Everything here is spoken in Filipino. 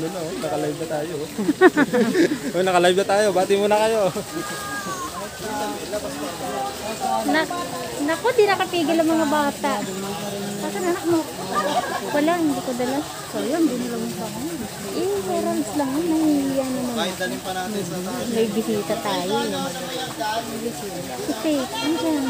ano na, oh, naka-live na tayo. Oh, naka-live na tayo. Bati muna kayo. Naku, di nakapigil ang mga bata. Saan anak mo? Wala, hindi ko dala. So yun, hindi nila mo sa akin. Parents lang, nahihiya na naman. Kahit dalhin pa natin sa tayo. May bisita tayo. Okay, ano dyan?